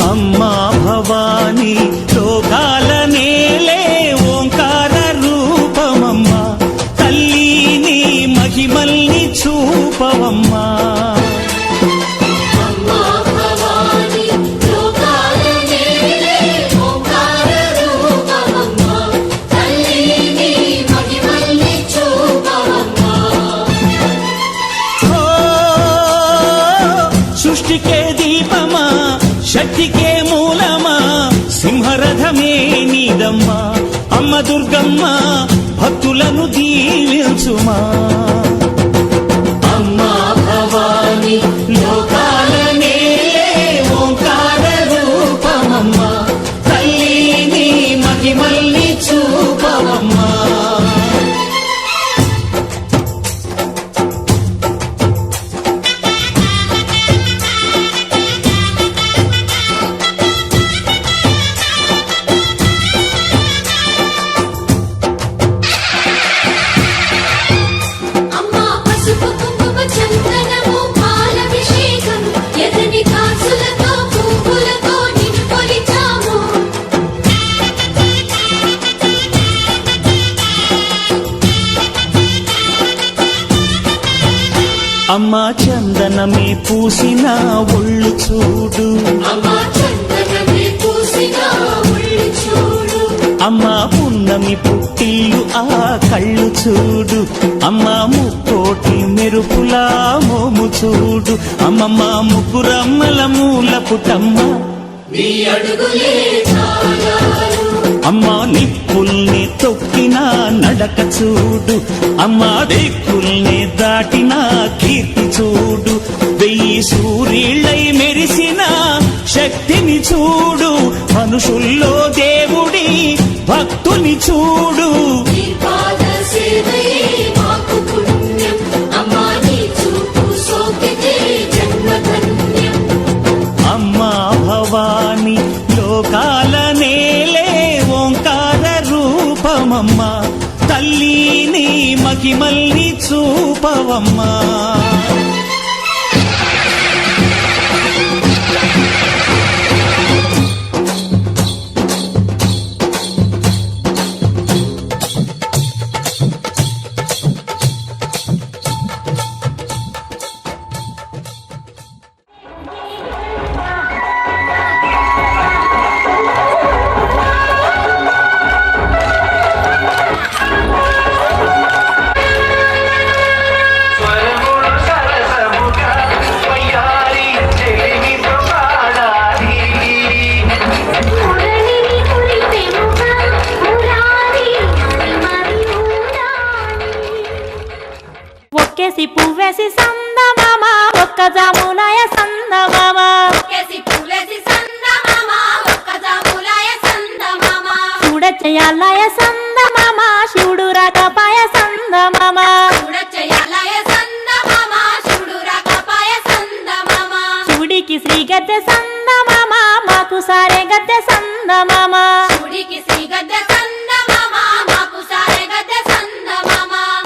అమ్మా భవాని లోకాల నేలే ఓంకార రూపమమ్మా తల్లి నీ మహిమల్ని చూపవమ్మా సృష్టికే దీపమా శక్తికే మూలమా సింహరథమే నీదమ్మా అమ్మ దుర్గమ్మ భక్తులను దీవించుమా అమ్మా భవాని లోకాల నేలే ఓంకార రూపమమ్మా తల్లి నీ మహిమల్ని చూపవమ్మా అమ్మా చందనమే పూసిన ఒళ్ళు చూడు అమ్మా పున్నమి పుట్టిల్లు ఆ కళ్ళు చూడు అమ్మా ముక్కోటి మెరుపులా మోము చూడు అమ్మమ్మ ముగ్గురమ్మల మూల పుటమ్మ అమ్మా నిప్పుల్ని తొక్కిన నడక చూడు అమ్మా దిక్కుల్ని దాటిన కీర్తి చూడు 1000 సూర్యుళ్ళై మెరిసిన శక్తిని చూడు మనుషుల్లో దేవుడి భక్తుని చూడు అమ్మా భవాని లోకాల నేలే ఓంకార రూపమమ్మా తల్లి నీ మహిమల్ని చూపవమ్మా ఒక్కేసి పువ్వేసి సందమామ ఒక్క జాములాయ సందమామ చూడచ్చయాలయ సందమామ శివుడు రాకపాయ సందమామ శివుడికి శ్రీ గద్దె సందమామ మాకు సారే గద్దె సందమామ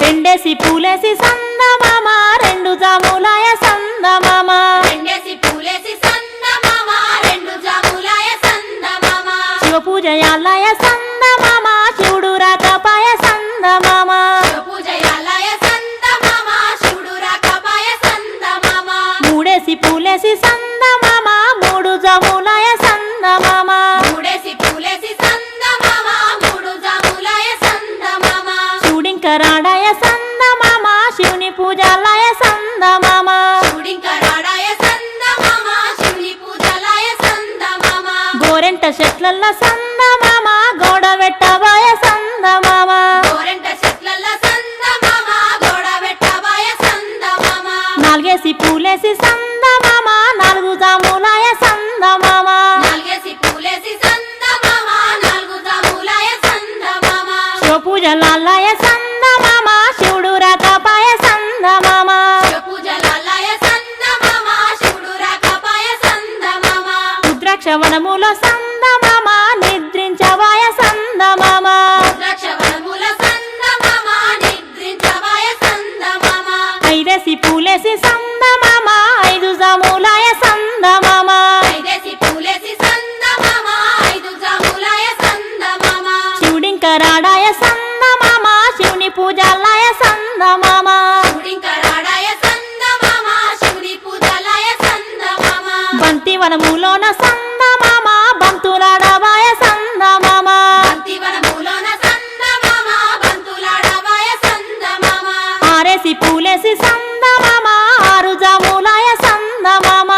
రెండేసి పూలేసి సందమామ రెండు జాములాయ సందమామ శివ పూజయాలయ సందమామ శివుడు రాకపాయ సందమామ మూడేసి పూలేసి సందమామ మూడు జాములాయ సందమామ శివుడింకరాడాయ సందమామ శివుని పూజాలయ సందమామ గోరెంట చెట్లల్ల సందమామ గోడ వెట్టబాయ సందమామ నాలుగేసి పూలేసి సందమామ నాలుగు జాములాయ సందమామ శివ పూజలాలయ సందమామ శివుడు రాకపాయ సందమామ రుద్రాక్ష వనములో సందమామ నిద్ర వనములోన సందమామ బంతులాడబాయ సందమామ ఆరేసి పూలేసి సందమామ ఆరు జాములాయ సందమామ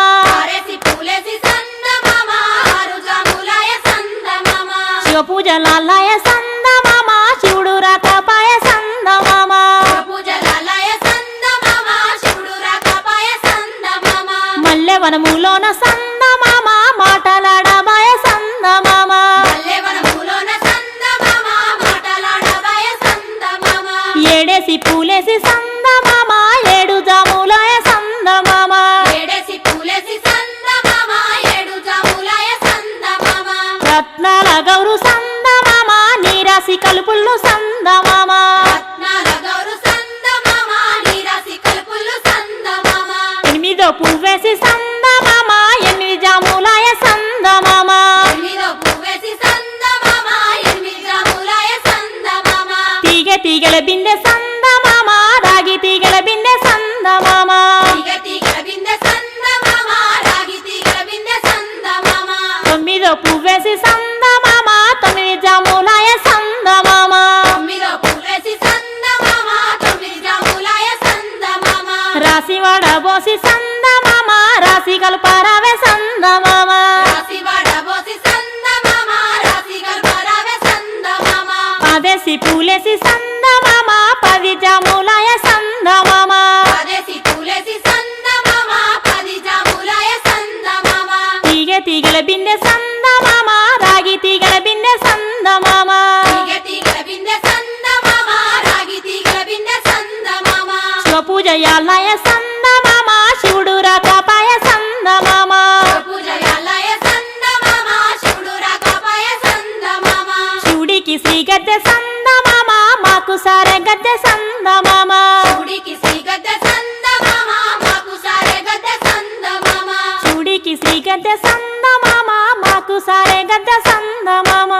శివ పూజలాలయ సందమామ శివుడు రాకపాయ సందమామ మల్లె వనములోన సందమామ మాటలాడబాయ సందమామ ఏడేసి పూలేసి సందమామ ఏడు జాములాయ సందమామ రత్నాల గౌరు సందమామ నీరాసి కలుపుళ్ళు సందమామ ఎనిమిదో పువ్వేసి సందమామ ఎనిమిది జాములాయ సందమామ తీగె తీగల బిందె సందమామ రాగి తీగల బిందె సందమామ తొమ్మిదో పువ్వేసి సందమామ తొమ్మిది జాములాయ సందమామ రాసి వడబోసి సందమామ రాసి కల్పరావే సందమామ పదేసి పూలేసి సందమామ పది జాములాయ సందమామ తీగె తీగల బిందె సందమామ రాగి తీగల బిందె సందమామ శివ పూజయాలయ సందమామ శివుడు రాకపాయ సందమామ శివుడికి శ్రీ గద్దె సందమామ మాకు సారె గద్దె సందమామ శివుడికి శ్రీ గద్దె సందమామ మాకు సారె గద్దె సందమామ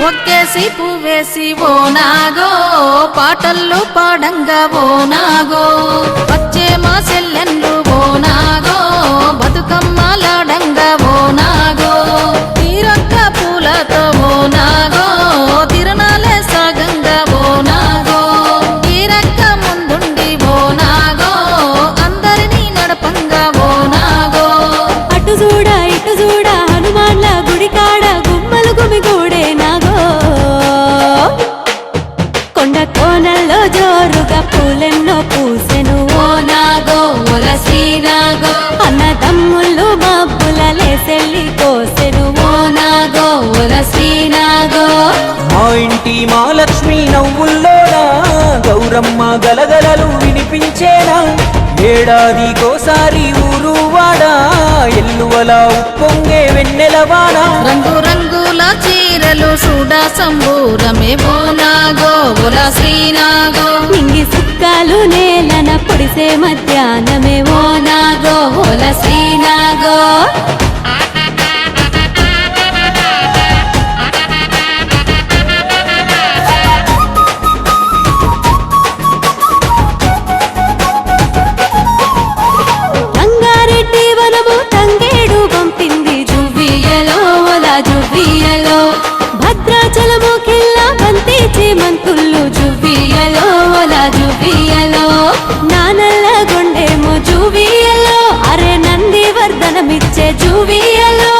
ఒక్కేసి పువ్వేసి ఓ నాగో పాటల్లో పాడంగా ఓ నాగో వచ్చే మా సెల్లెన్లు ఓ నాగో బతుకమ్మలాడంగా ఓ నాగో తీరొక్క పూలతో ఓ నాగో తిరణాలే సాగంగా ఓ నాగో తీరక్క ముందుండి ఓ నాగో అందరినీ నడపంగా ఓ నాగో అటు చూడ ఇటు చూడ హనుమాన్ల గుడి కాడ గుమ్మలు గుమిగూడే నాగో ఇంటి మా లక్ష్మి నవ్వుల్లోనా గౌరమ్మ గలగలలు వినిపించేనా ఏడాదికోసారి ఊరు వాడా ఎల్లువల ఉప్పొంగే వెన్నెలవాన రంగు రంగుల చీరలు చూడా సంబూరమే బోనాగో ఒల శ్రీనాగో నింగి సుక్కాలు నేలన పొడిసే మధ్యాహ్నమే ఓ నాగో ఓల శ్రీనాగో రంగారెడ్డి వనము తంగేడు పంపింది జువ్వియలో ఓల జువ్వియలో భద్రాచలము కిల్లా బంతి చేమంతుళ్ళు జువ్వియలో ఓల జువ్వియలో నానల్ల గొండేమో జువ్వియలో అరే నంది వర్ధనమిచ్చే జువ్వియలో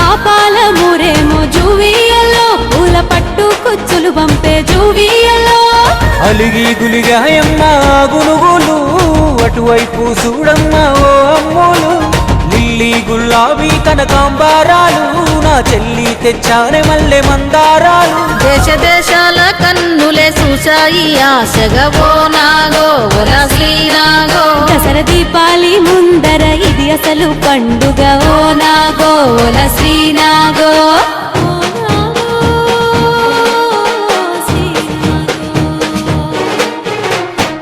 ఆపాల మూరేమో జువ్వియలో పూల పట్టు కుచ్చులు పంపే జువ్వియలో అలిగి గులిగాయమ్మ గునుగులు అటువైపు చూడమ్మ ఓ అమ్ములు లిల్లీ గులాబీ కనకాంబారాలు నా చెల్లి తెచ్చానే మల్లె మందారాలు దేశ దేశాల కన్నులే చూశాయి ఆశగా ఓ నాగో ఒల శ్రీనాగో దసరా దీపాలి ముందర ఇది అసలు పండుగ ఓ నాగో ఓల శ్రీనాగో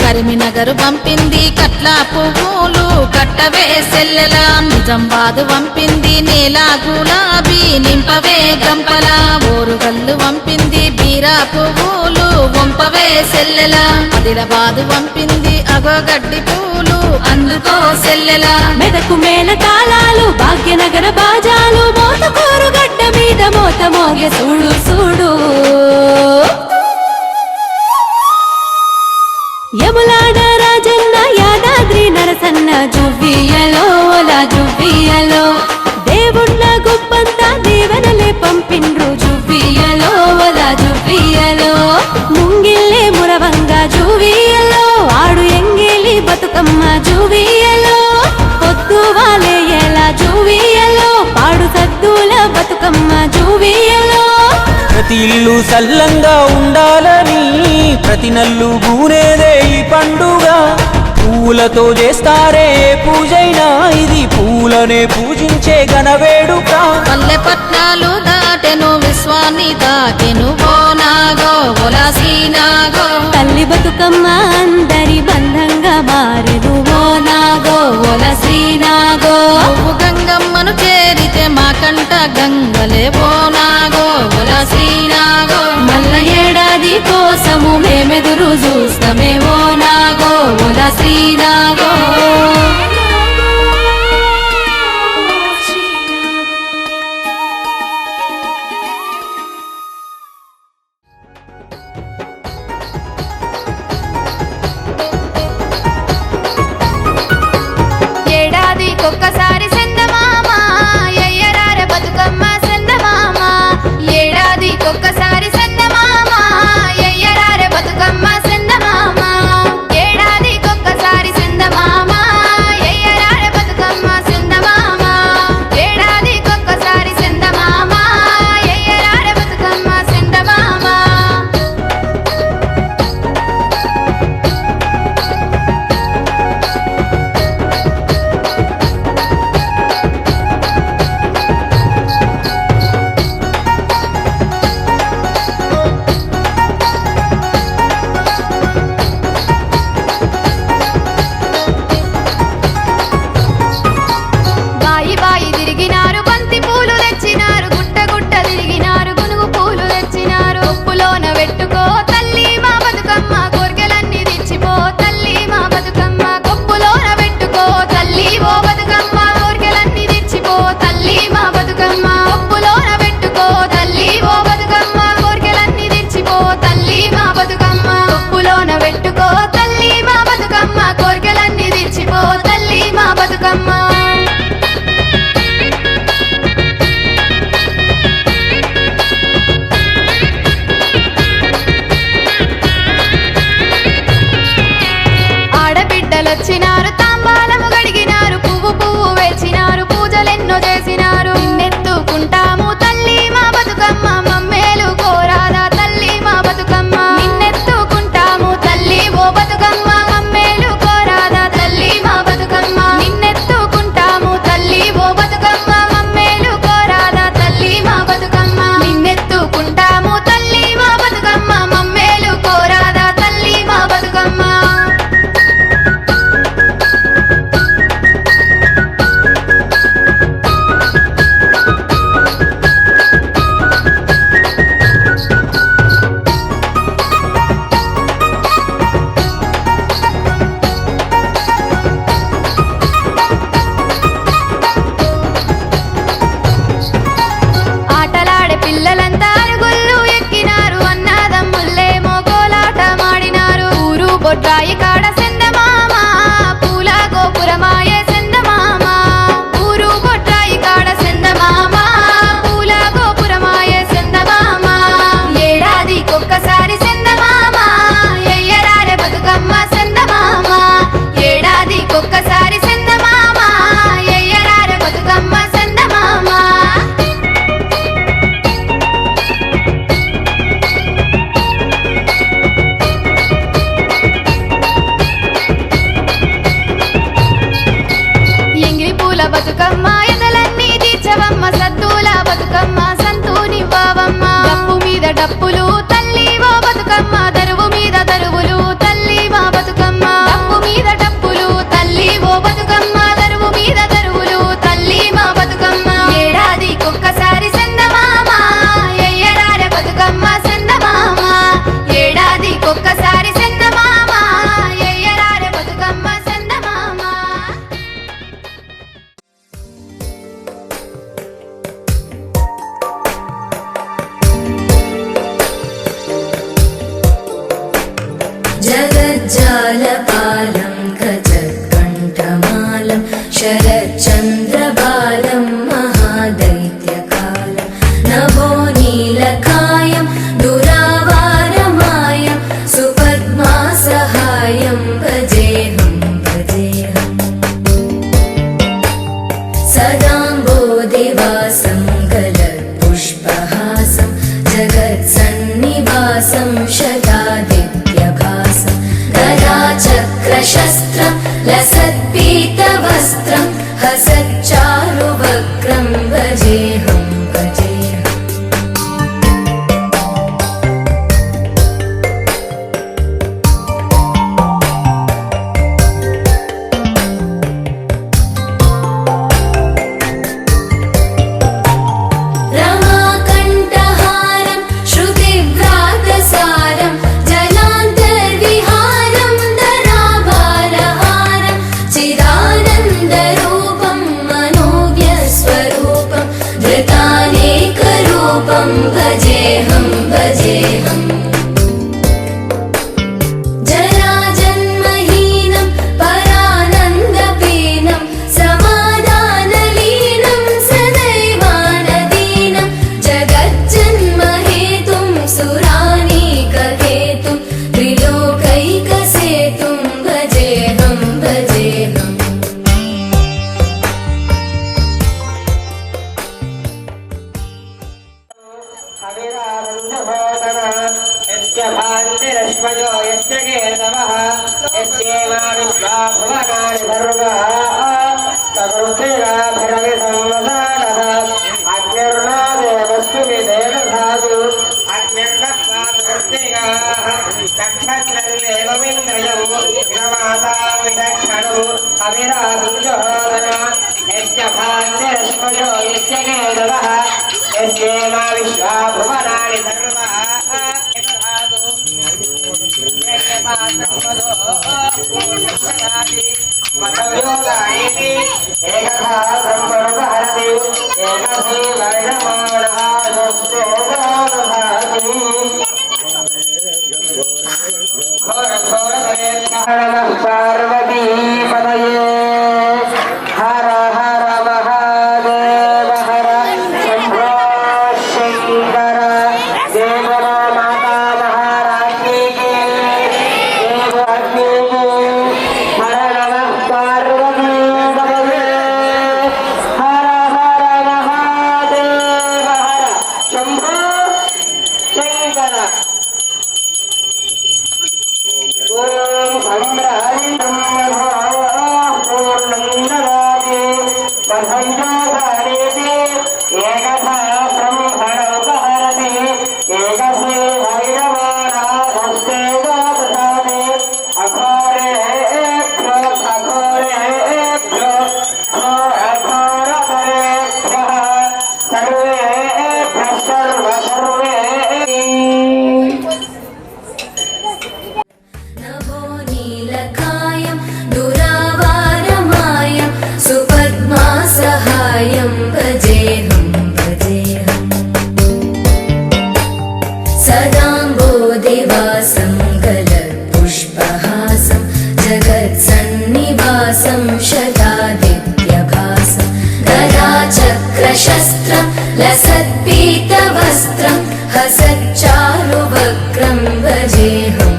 కరీంనగర్ పంపింది కట్ల పువ్వులు కట్టవే సెల్లెల నిజామాబాద్ పంపింది నేల గులాబీ నింపవే గంపల ఓరుగల్లు పంపింది బీరా పువ్వులు వంపవే సెల్లెల ఆదిలాబాద్ పంపింది అగోగడ్డి పూలు అందుకో సెల్లెల మెదకు మేళ తాళాలు భాగ్యనగర బాజాలు మోతకూరు గడ్డ మీద మోత మోగే చూడు చూడు యములాడ రాజన్న యాదాద్రి నరసన్న జువ్వియలో ఓల జువ్వియలో దేవుళ్ళ గుప్పంతా దీవెనలే పంపిండ్రు జువ్వియలో ఓల జువ్వియలో ముంగిల్లే మురవంగా జువ్వియలో ఆడు ఎంగిలి బతుకమ్మ జువ్వియలో పొద్దు వాలే ఎలా జువ్వియలో పాడు సద్దుల బతుకమ్మ జువ్వియలో ప్రతి ఇల్లు సల్లంగా ఉండాలని ప్రతి నల్లు గూనేదే ఈ పండుగ పూలతో చేస్తారే పూజైనా ఇది పూలనే పూజించే ఘనవేడుక పల్లె పట్నాలు దాటెను విశ్వాన్ని దాకెను ఓ నాగో ఒల శ్రీనాగో తల్లి బతుకమ్మ అందరి బంధంగా మారెను ఓ నాగో ఓల శ్రీనాగో నువ్వు గంగమ్మను చేరితే మా కంట గంగలే ఓ నాగో ఒల శ్రీనాగో మల్ల ఏడాది కోసము మేమెదురు చూస్తామే ఓ నాగో ఓల శ్రీనాగో ఏడాదికొక్కసారి చందమామ ఎయ్యరార బతుకమ్మ చందమామ ఏడాదికొక్కసారి చందమామ ఎయ్యరార బతుకమ్మ చందమామ ఏడాదికొక్కసారి చందమామ यस्य भान्तिरश्वयो यस्य केतवः यस्येमा विश्वा भुवनानि सर्वाः तमृतिराभिरविसंवसानः अग्निर्नो देवस्तु विदेवधातु अग्निर्नस्वातुर्तिगाः नक्षत्रदेवमिन्द्रियम् विनवासां विचक्षणो अविरासुजोदन यस्य भान्तिरश्वयो यस्य केतवः यस्येमा विश्वा भुवनानि सर्वाः एकथा ब्रह्मणोपहरति एकधी वर्णमाणास्तेजोदधाति घोरघोरदेवः पार्वती पतये हर हर महादेव हर शम्भो शङ्कर देवो माता महाराज्ञी की देवाज्ञी की हर नमः पार्वती पतये हर हर महादेव हर शम्भो शङ्कर ओम सम्राजं पूर्णं ददाति वसंयोगारेति एकथा ब्रह्मणोपहरति एकथे भैरवानाधस्तेजो ददाति अघोरेभ्यो घोरघोरतरेभ्यः सर्वेभ्यः सर्वे नभो नीलकायं दुरावारमायं सुपद्मासहायं भजेऽहं सदाम्बोधिवासं गलत्पुष्पहासं जगत्सन्निवासं शतादित्यभासं गदाचक्रशस्त्रं लसत्पीतवस्त्रं हसच्चारुवक्त्रं भजेऽहं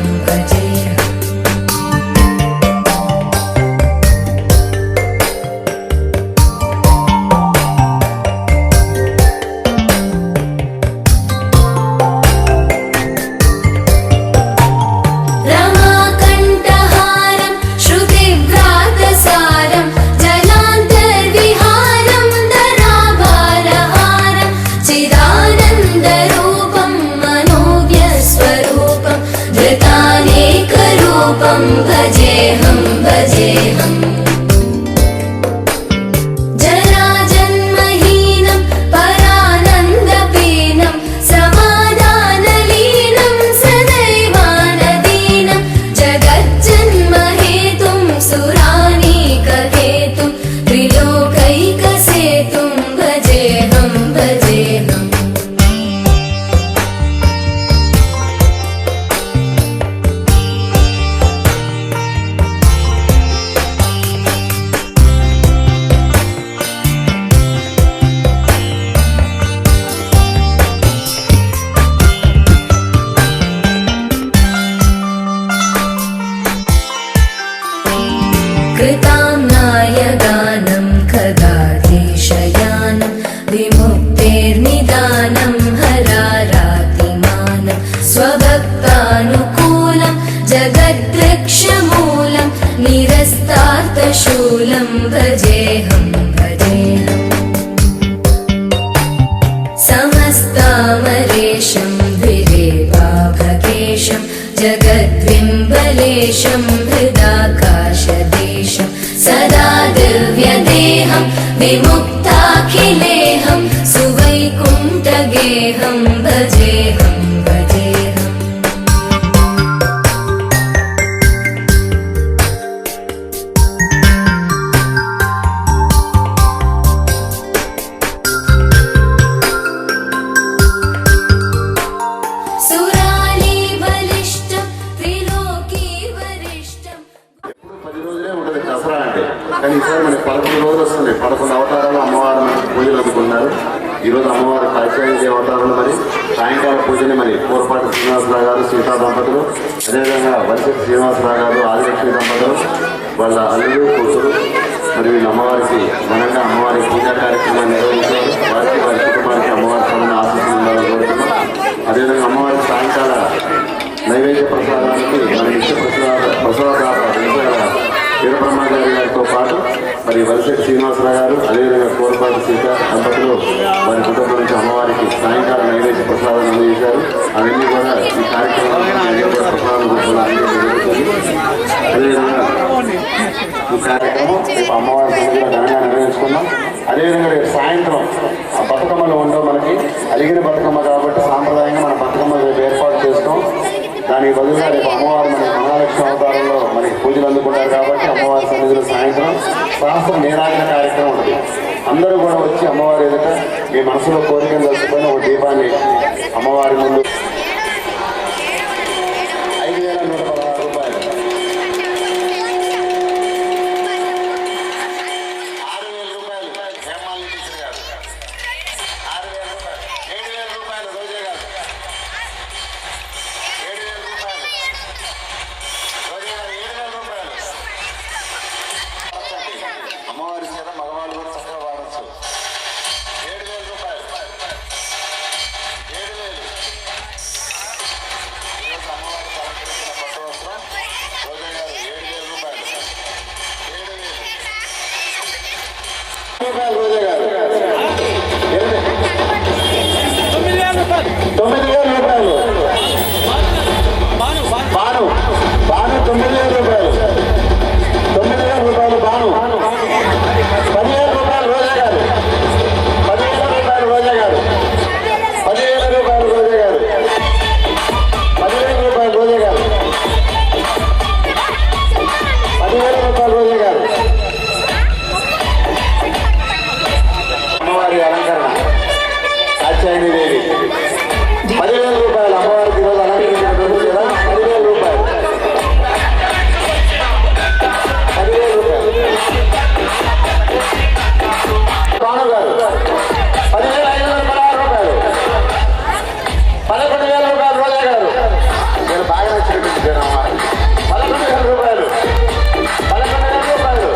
रमाकण्ठहारं श्रुतिव्रातसारं जलान्तर्विहारं धराभारहारं चिदानन्दरूपं मनोज्ञस्वरूपं धृतानेकरूपं भजेऽहं जराजन्महीनं परानन्दपीनं समाधानलीनं सदैवानदीनं जगज्जन्महेतुं सुरानीकहेतुं त्रिलोकैकसेतुं भजेऽहं कृताम्नायगानं खगाधीशयानं विमुक्तेर्निदानं हरारातिमानं स्वभक्तानुकूलं जगद्वृक्षमूलं निरस्तार्थशूलं भजेऽहं समस्तामरेशं द्विरेवाभकेशं जगद्विम्बलेशं हृदाकाशदेशं सदा दिव्यदेहं विमुक्ताखिलेहं सुवैकुण्ठगेहं भजेऽहं सुराली बलिष्ठं त्रिलोकी वरिष्ठं 10 రోజులే ఉంటుంది దసరా అంటే, కానీ ఈసారి మనకి 11 రోజులు వస్తుంది. 11 అవతారాలు అమ్మవారు మనకి పూజలు అందుకున్నారు. ఈరోజు అమ్మవారు కాళికాదేవి అవతారంలో మరి సాయంకాల పూజని మరి కోరపాటి శ్రీనివాసరావు గారు సీతా దంపతులు, అదేవిధంగా వరిశెట్టి శ్రీనివాసరావు గారు ఆదిలక్ష్మి దంపతులు వాళ్ళ అల్లుడు కూతురు మరి వీళ్ళ అమ్మవారికి ఘనంగా అమ్మవారి పూజా కార్యక్రమాన్ని నిర్వహించారు. వారికి వారి కుటుంబానికి అమ్మవారి ఆశీస్సులు ఉండాలని కోరుతున్నాం. చేశారు. అవన్నీ కూడా ఈ కార్యక్రమాన్ని అదేవిధంగా ఈ కార్యక్రమం రేపు అమ్మవారి సన్నిధిలో ఘనంగా నిర్వహించుకున్నాం. అదేవిధంగా రేపు సాయంత్రం ఆ బతుకమ్మలు ఉండవు, మనకి అలిగిన బతుకమ్మ కాబట్టి సాంప్రదాయంగా మన బతుకమ్మలు రేపు ఏర్పాటు చేస్తాం. దానికి బదులుగా రేపు అమ్మవారు మనకి మహాలక్ష్మి అవతారంలో మనకి పూజలు అందుకుంటారు కాబట్టి అమ్మవారి సన్నిధిలో సాయంత్రం శాస్త్ర నీరాజన కార్యక్రమం ఉంటుంది. అందరూ కూడా వచ్చి అమ్మవారి ఎదుట మీ మనసులో కోరికలు తెలుసుకొని ఒక దీపాన్ని అమ్మవారి ముందు 5,116 రూపాయలు 6,000 రూపాయలు హేమాలి టీచర్ గారు 6,000 రూపాయలు 7,000 రూపాయలు రోజా గారు 7,000 రూపాయలు రోజా గారు 7,000 రూపాయలు. అమ్మవారి చేత మగవాళ్ళు కూడా చక్కగా వాడచ్చు. 7,000 రూపాయలు 7,000. ఈరోజు అమ్మవారి అలంకరించిన పట్టు వస్త్రం రోజా గారు 7,000 రూపాయలు 7,000 రూపాయలు రోజా గారు 9,000 రూపాయలు బాను 9,000 రూపాయలు 9,000 రూపాయలు బాను 10,000 రూపాయలు రోజా గారు 10,000 రూపాయలు రోజా గారు 10,000 రూపాయలు రోజా గారు 10,000 రూపాయలు రోజా గారు 10,000 రూపాయలు రోజా గారు. అమ్మవారి అలంకరణ కాత్యాయని దేవి 10,000 రూపాయలు. అమ్మవారికి ఈరోజు అలంకరించినటువంటి కదా 10,000 రూపాయలు 10,000 రూపాయలు. భాను గారు 10,516 రూపాయలు 11,000 రూపాయలు రోజా గారు. నేను బాగా నచ్చినటువంటి పేరు అమ్మ 11,000 రూపాయలు 11,000 రూపాయలు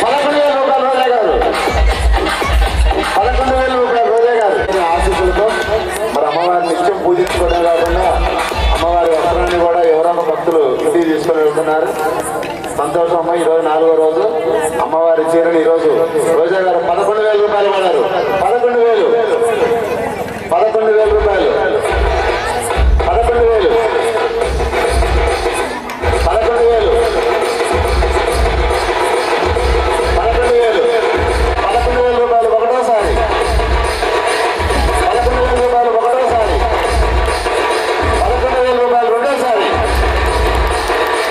11,000 రూపాయలు రోజా గారు 11,000 రూపాయలు రోజా గారు. ఆశీస్సులతో మరి అమ్మవారిని నిత్యం పూజించుకోవడం కాకుండా అమ్మవారి వస్త్రాన్ని కూడా ఎవరన్నా భక్తులు ఇంటికి తీసుకొని వెళ్తున్నారు. సంతోషం అమ్మ. ఈరోజు 4వ రోజు అమ్మవారి చీరలు ఈరోజు రోజా గారు 11,000 రూపాయలు పడారు. 11,000 రూపాయలు 11,000 11,000 11,000 11,000 రూపాయలు ఒకటోసారి 11,000 రూపాయలు ఒకటోసారి 11,000 రూపాయలు రెండోసారి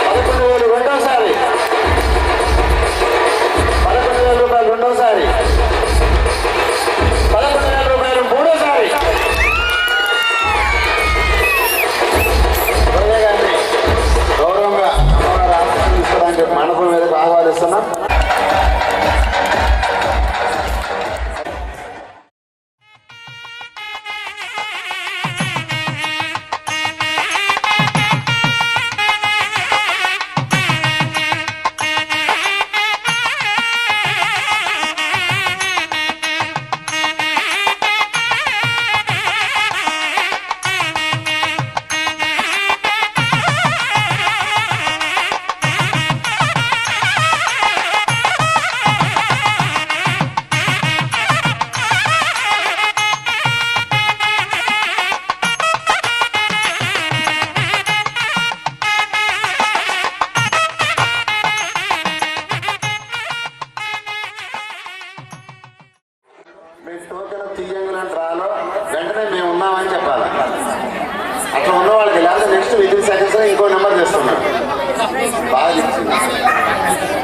11,000 రెండోసారి 11,000 రూపాయలు రెండోసారి 11,000 రూపాయలు మూడోసారి. రోజా గారిని గౌరవంగా అమ్మవారి ఆశీస్సులు తీసుకోవడానికి మండపం మీదకు ఆహ్వానిస్తున్నాం. మీ టోకెన్ తీయంగా డ్రాలో వెంటనే మేము ఉన్నామని చెప్పాలి. అట్లా ఉన్న వాళ్ళకి లేదా నెక్స్ట్ విదిన్ సెకండ్స్ ఇంకో నెంబర్ చేస్తున్నాం. బాగా చెప్తుంది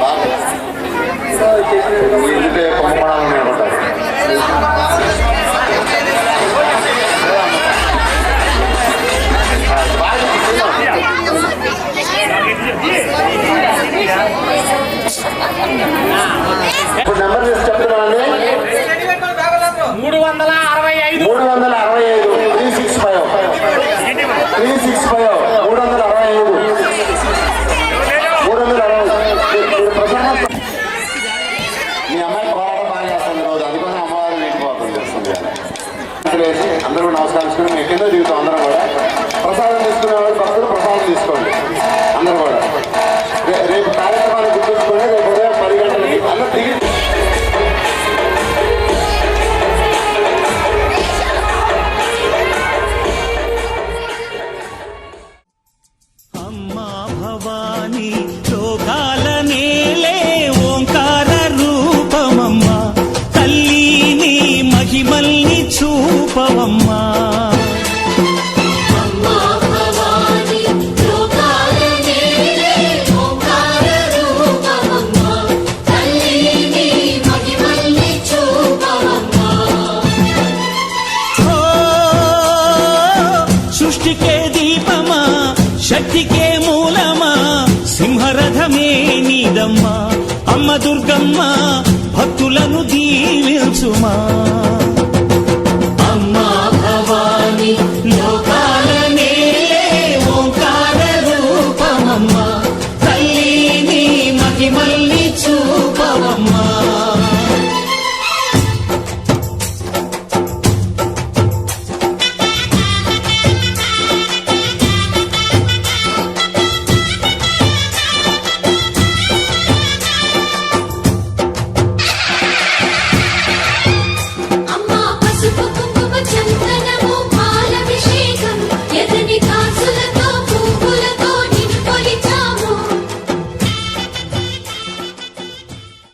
బాగా ఇంటే కొమ్మడాలని అనుకుంటారు. ఇప్పుడు నెంబర్ చేసి చెప్తున్నామండి. 365 365 365 మీ అమ్మాయి పోరాటం బాగా చేస్తుంది రోజు. అందుకోసం అమ్మవారు నీటి పోతుంది చేస్తుంది. అందరూ నమస్కరించుకుని మేము కింద దిగుతాం అందరం కూడా.